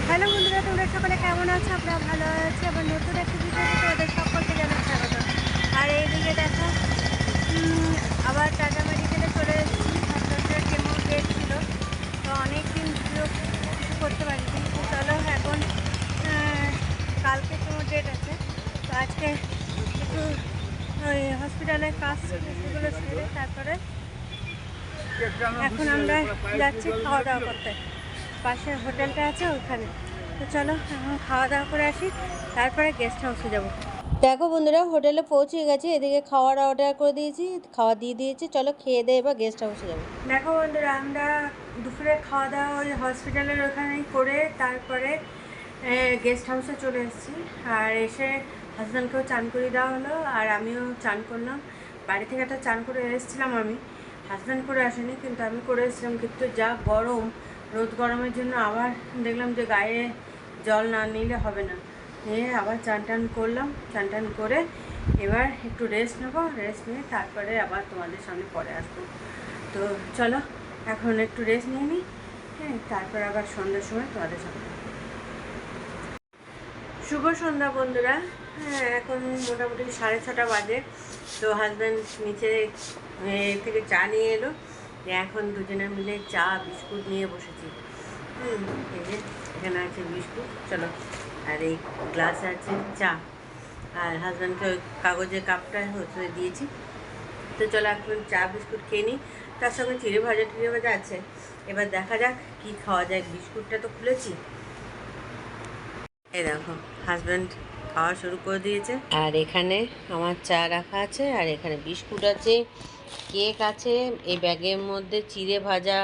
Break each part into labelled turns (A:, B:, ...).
A: Hello বন্ধুরা, তোমরা সকলে কেমন আছো? আমরা ভালো আছি। আবার নতুন একটা ভিডিওতে তোমাদের সকলকে জানাই স্বাগত। আর এইদিকে দেখো, আবার টাটা মেডিকেলে চলে এসেছি। হাসপাতালের কেমো ডেট ছিল, তো অনেক দিন ভিডিও কিছু করতে পারিনি। তো চলো এখন কালকে কেমো ডেট আছে, তো আজকে একটু ওই হসপিটালের কাজ সেগুলো সেরে তারপরে এখন আমরা যাচ্ছি খাওয়া দাওয়া করতে। পাশে হোটেলটা আছে ওইখানে। তো চলো এখন খাওয়া দাওয়া করে আসি, তারপরে গেস্ট হাউসে যাবো। দেখো বন্ধুরা, হোটেলে পৌঁছে গেছি। এদিকে খাওয়ার অর্ডার করে দিয়েছি, খাওয়া দিয়ে দিয়েছি। চলো খেয়ে দিয়ে এবার গেস্ট হাউসে যাবো। দেখো বন্ধুরা, আমরা দুপুরে খাওয়া দাওয়া ওই হসপিটালের ওখানেই করে তারপরে গেস্ট হাউসে চলে এসেছি। আর এসে হাজব্যান্ডকেও চান করে দেওয়া হলো, আর আমিও চান করলাম। বাড়ি থেকে একটা চান করে এসেছিলাম আমি, হাজব্যান্ড করে আসেনি, কিন্তু আমি করে এসেছিলাম। কিন্তু যা গরম, রোদ গরমের জন্য আবার দেখলাম যে গায়ে জল না নিলে হবে না, নিয়ে আবার চান টান করলাম। চান টান করে এবার একটু রেস্ট নেবো, রেস্ট নিয়ে তারপরে আবার তোমাদের সামনে পরে আসবো। তো চলো এখন একটু রেস্ট নিয়ে নিই, হ্যাঁ, তারপর আবার সন্ধ্যার সময় তোমাদের সামনে। শুভ সন্ধ্যা বন্ধুরা। হ্যাঁ, এখন মোটামুটি 6:30 বাজে। তো হাজব্যান্ড নিচে থেকে চা নিয়ে এলো, এখন দুজনে মিলে চা বিস্কুট নিয়ে বসেছি। এই যে এখানে আছে বিস্কুট, চলো, আর এই গ্লাসে আছে চা, আর হাজব্যান্ডকে ওই কাগজের কাপটা হতে দিয়েছি। তো চলো এখন চা বিস্কুট খেয়ে নিই, তার সঙ্গে চিড়ে ভাজা আছে। এবার দেখা যাক কি খাওয়া যায়। বিস্কুটটা তো খুলেছি, এই দেখো হাজব্যান্ড খাওয়া শুরু করে দিয়েছে। আর এখানে আমার চা রাখা আছে, আর এখানে বিস্কুট আছে, কেক আছে, এই ব্যাগের মধ্যে চিড়ে ভাজা,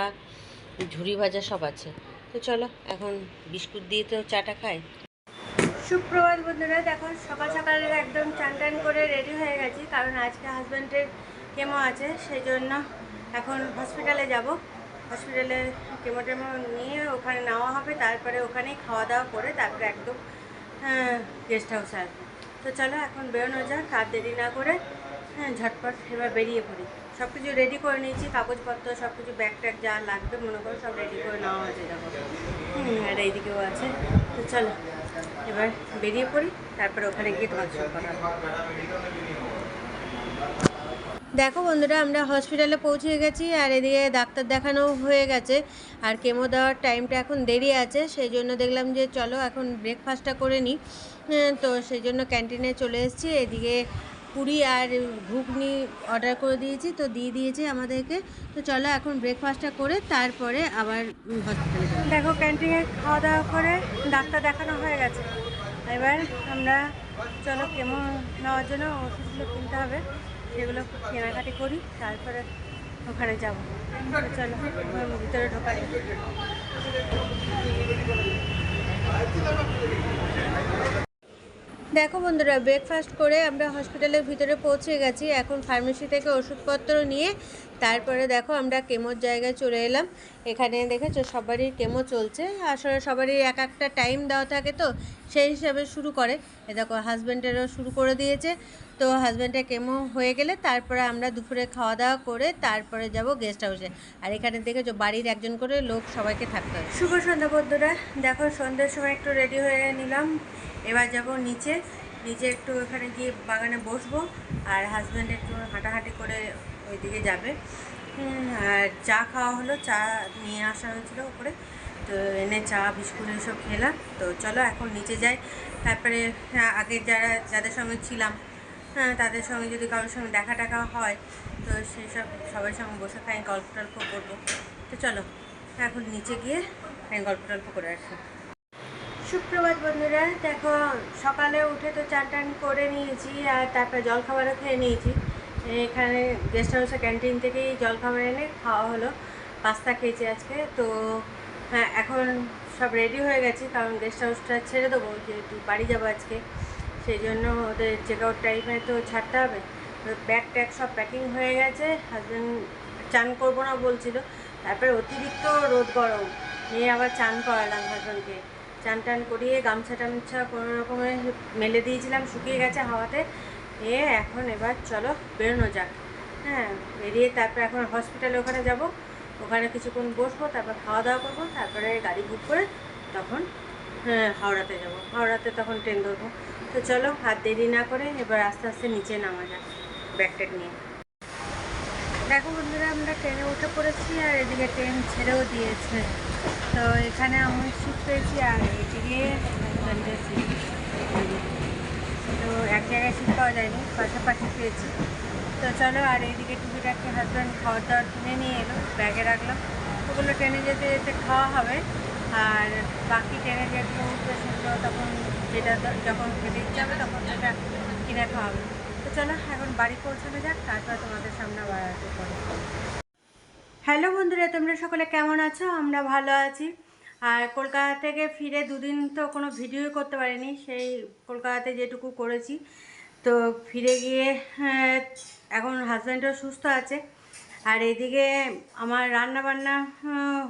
A: ঝুরি ভাজা সব আছে। তো চলো এখন বিস্কুট দিয়ে তো চাটা খাই। সুপ্রভাত বন্ধুরা, দেখো সকাল সকাল একদম চান টান করে রেডি হয়ে গেছি, কারণ আজকে হাজব্যান্ডের কেমো আছে, সেই জন্য এখন হসপিটালে যাব। হসপিটালে কেমো টেমো নিয়ে ওখানে নেওয়া হবে, তারপরে ওখানেই খাওয়া দাওয়া করে তারপরে একদম গেস্ট হাউসে আসবো। তো চলো এখন বেরোনো যাক, আর দেরি না করে ঝটপট এবার বেরিয়ে পড়ি। সব কিছু রেডি করে নিয়েছি, কাগজপত্র সব কিছু, ব্যাগ ট্যাগ যা লাগবে মনে করো সব রেডি করে নেওয়া হয়েছে। দেখো আর এইদিকেও আছে। তো চলো এবার বেরিয়ে পড়ি, তারপরে ওখানে গিয়ে তোমার সঙ্গে কথা হবে। দেখো বন্ধুরা, আমরা হসপিটালে পৌঁছে গেছি, আর এদিকে ডাক্তার দেখানো হয়ে গেছে, আর কেমো দেওয়ার টাইমটা এখন দেরি আছে। সেই জন্য দেখলাম যে চলো এখন ব্রেকফাস্টটা করে নিই। তো সেই জন্য ক্যান্টিনে চলে এসেছি। এদিকে পুরি আর ঘুগনি অর্ডার করে দিয়েছি, তো দিয়ে দিয়েছে আমাদেরকে। তো চলো এখন ব্রেকফাস্টটা করে তারপরে আবার হসপিটালে যাবো। দেখো ক্যান্টিনে খাওয়া দাওয়া করে ডাক্তার দেখানো হয়ে গেছে। এবার আমরা চলো কেমো নেওয়ার জন্য ওষুধগুলো কিনতে হবে, সেগুলো কেনাকাটি করি, তারপরে ওখানে যাবো। চলো ভিতরে ঢোকা যাবে। দেখো বন্ধুরা, ব্রেকফাস্ট করে আমরা হসপিটালের ভিতরে পৌঁছে গেছি। এখন ফার্মেসি থেকে ওষুধপত্র নিয়ে তারপরে দেখো আমরা কেমোর জায়গায় চলে এলাম। এখানে দেখেছো সবারই কেমো চলছে, আসলে সবারই এক একটা টাইম দেওয়া থাকে, তো সেই হিসাবে শুরু করে। এ দেখো হাজব্যান্ডেরও শুরু করে দিয়েছে। তো হাজব্যান্ডের কেমো হয়ে গেলে তারপরে আমরা দুপুরে খাওয়া দাওয়া করে তারপরে যাব গেস্ট হাউসে। আর এখানে দেখেছো বাড়ির একজন করে লোক সবাইকে থাকতে হয়। শুভ সন্ধ্যা বন্ধুরা, দেখো সন্ধ্যার সময় একটু রেডি হয়ে নিলাম। এবার যাব নিচে, নিচে একটু ওখানে গিয়ে বাগানে বসবো, আর হাজব্যান্ড একটু হাঁটাহাঁটি করে ওইদিকে যাবে। আর চা খাওয়া হলো, চা নিয়ে আসা হয়েছিল উপরে, তো এনে চা বিস্কুট এসব খেলাম। তো চলো এখন নিচে যাই, তারপরে আগে যাদের সঙ্গে ছিলাম, তাদের সঙ্গে যদি কারোর সঙ্গে দেখা টাকা হয়, তো সেই সব সবার সঙ্গে বসে খাই, গল্প টল্প করবো। তো চলো এখন নিচে গিয়ে গল্প টল্প করে আসি। সুপ্রভাত বন্ধুরা, দেখো সকালে উঠে তো চান টান করে নিয়েছি, আর তারপরে জলখাবারও খেয়ে নিয়েছি। এখানে গেস্ট হাউসের ক্যান্টিন থেকেই জলখাবার এনে খাওয়া হলো। পাস্তা খেয়েছি আজকে। তো হ্যাঁ, এখন সব রেডি হয়ে গেছি, কারণ গেস্ট হাউসটা ছেড়ে দেবো, যেহেতু বাড়ি যাবো আজকে, সেই জন্য ওদের চেক আউট টাইমে তো ছাড়তে হবে। তো ব্যাগ ট্যাগ সব প্যাকিং হয়ে গেছে। হাজব্যান্ড চান করবো না বলছিল, তারপরে অতিরিক্ত রোদ গরম নিয়ে আবার চান করালাম হাজব্যান্ডকে। চান টান করিয়ে গামছা টামছা কোনো রকমে মেলে দিয়েছিলাম, শুকিয়ে গেছে হাওয়াতে। এখন এবার চলো বেরোনো যাক। হ্যাঁ, বেরিয়ে তারপর এখন হসপিটালে ওখানে যাব, ওখানে কিছুক্ষণ বসবো, তারপর খাওয়া দাওয়া করবো, তারপরে গাড়ি বুক করে তখন হ্যাঁ, হাওড়াতে যাব, হাওড়াতে তখন ট্রেন ধরবো। তো চলো আর দেরি না করে এবার আস্তে আস্তে নিচে নামা যাক ব্যাগ ট্যাগ নিয়ে। দেখো বন্ধুরা, আমরা ট্রেনে উঠে পড়েছি আর এদিকে ট্রেন ছেড়েও দিয়েছে। তো এখানে আমি সিট পেয়েছি আর এদিকে হাজব্যান্ডের সিট। তো এক জায়গায় সিট পাওয়া যায়নি, পাশাপাশি পেয়েছি। তো চলো, আর এইদিকে টুকিটাকি হাজব্যান্ড খাবার দাবার কিনে নিয়ে এলো, ব্যাগে রাখলাম। ওগুলো ট্রেনে যেতে যেতে খাওয়া হবে। আর বাকি ট্রেনে যেগুলো উঠবে সেগুলো তখন যেটা যখন খেতে ইচ্ছে হবে তখন সেটা কিনে খাওয়া হবে। তো চলো এখন বাড়ি পৌঁছানো যাক, তারপর তোমাদের সামনে আবার আসবো পরে। হ্যালো বন্ধুরা, তোমরা সকলে কেমন আছো? আমরা ভালো আছি। আর কলকাতা থেকে ফিরে দুদিন তো কোনো ভিডিওই করতে পারিনি, সেই কলকাতাতে যেটুকু করেছি। তো ফিরে গিয়ে এখন হাজব্যান্ডও সুস্থ আছে। আর এদিকে আমার রান্না বান্না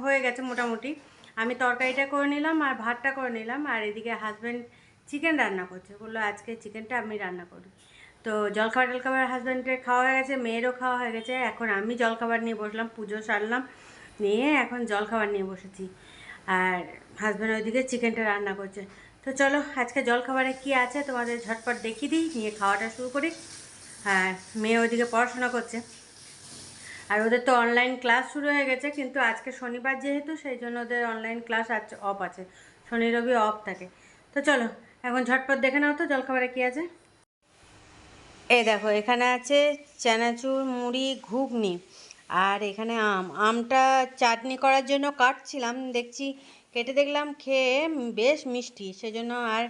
A: হয়ে গেছে মোটামুটি। আমি তরকারিটা করে নিলাম আর ভাতটা করে নিলাম। আর এদিকে হাজব্যান্ড চিকেন রান্না করছে, বললো আজকে চিকেনটা আমি রান্না করি। তো জলখাবার টলখাবার হাজব্যান্ডের খাওয়া হয়ে গেছে, মেয়েরও খাওয়া হয়ে গেছে। এখন আমি জলখাবার নিয়ে বসলাম, পুজো সারলাম, নিয়ে এখন জলখাবার নিয়ে বসেছি। আর হাজব্যান্ড ওইদিকে চিকেনটা রান্না করছে। তো চলো আজকে জলখাবারে কী আছে তোমাদের ঝটপট দেখিয়ে দিই, নিয়ে খাওয়াটা শুরু করি। আর মেয়ে ওইদিকে পড়াশোনা করছে। আর ওদের তো অনলাইন ক্লাস শুরু হয়ে গেছে, কিন্তু আজকে শনিবার যেহেতু সেই জন্য ওদের অনলাইন ক্লাস আজ অফ আছে, শনি রবি অফ থাকে। তো চলো এখন ঝটপট দেখে নাও তো জলখাবারে কী আছে। এই দেখো, এখানে আছে চানাচুর, মুড়ি, ঘুগনি। আর এখানে আমটা চাটনি করার জন্য কাটছিলাম, দেখছি কেটে দেখলাম খেয়ে বেশ মিষ্টি, সেজন্য আর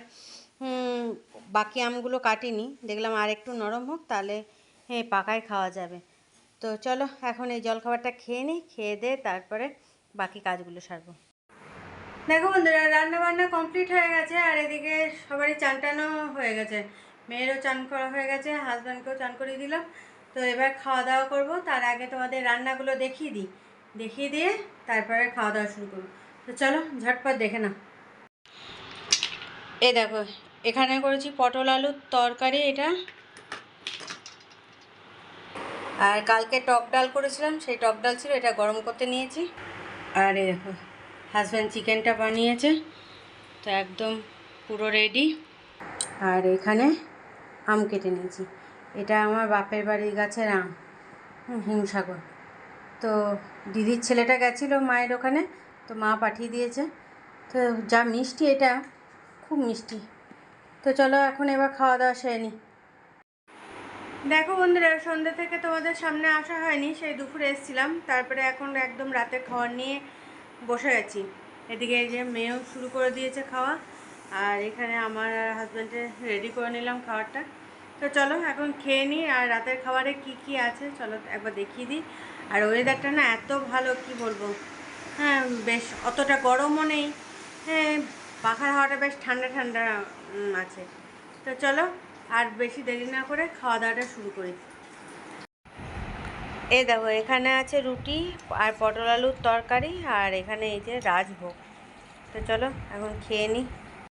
A: বাকি আমগুলো কাটিনি। দেখলাম আর একটু নরম হোক, তাহলে পাকায় খাওয়া যাবে। তো চলো এখন এই জলখাবারটা খেয়ে নিই, খেয়ে দিয়ে তারপরে বাকি কাজগুলো সারবো। দেখো বন্ধুরা, রান্না বান্না কমপ্লিট হয়ে গেছে। আর এদিকে সবারই চান টানও হয়ে গেছে, মেয়েরও চান করা হয়ে গেছে, হাজব্যান্ডকেও চান করিয়ে দিলাম। তো এবার খাওয়া দাওয়া করবো। তার আগে তোমাদের রান্নাগুলো দেখিয়ে দিই, দেখিয়ে দিয়ে তারপরে খাওয়া দাওয়া শুরু করবো। তো চলো ঝটপট দেখে নাও। এই দেখো, এখানে করেছি পটল আলুর তরকারি এটা। আর কালকে টক ডাল করেছিলাম, সেই টক ডাল ছিল, এটা গরম করতে নিয়েছি। আর এই দেখো হাজব্যান্ড চিকেনটা বানিয়েছে, তো একদম পুরো রেডি। আর এখানে আম কেটে নিয়েছি, এটা আমার বাপের বাড়ির গাছের আম, হিমসাগর। তো দিদির ছেলেটা গেছিলো মায়ের ওখানে, তো মা পাঠিয়ে দিয়েছে। তো যা মিষ্টি, এটা খুব মিষ্টি। তো চলো এখন এবার খাওয়া দাওয়া সেরে নিই। দেখো বন্ধুরা, সন্ধ্যা থেকে তোমাদের সামনে আসা হয়নি, সেই দুপুরে এসেছিলাম, তারপরে এখন একদম রাতে খাওয়ার নিয়ে বসে গেছি। এদিকে এই যে মেয়েও শুরু করে দিয়েছে খাওয়া, আর এখানে আমার আর হাজব্যান্ডের রেডি করে নিলাম খাবারটা। তো চলো এখন খেয়ে নিই। আর রাতের খাবারে কি কি আছে চলো একবার দেখিয়ে দিই। আর ওয়েদারটা না এত ভালো, কি বলবো, হ্যাঁ বেশ অতটা গরমও নেই, হ্যাঁ পাখার হাওয়াটা বেশ ঠান্ডা ঠান্ডা আছে। তো চলো আর বেশি দেরি না করে খাওয়া দাওয়াটা শুরু করি। এই দেখো, এখানে আছে রুটি আর পটল আলুর তরকারি, আর এখানে এই যে রাজভোগ। তো চলো এখন খেয়ে নিই।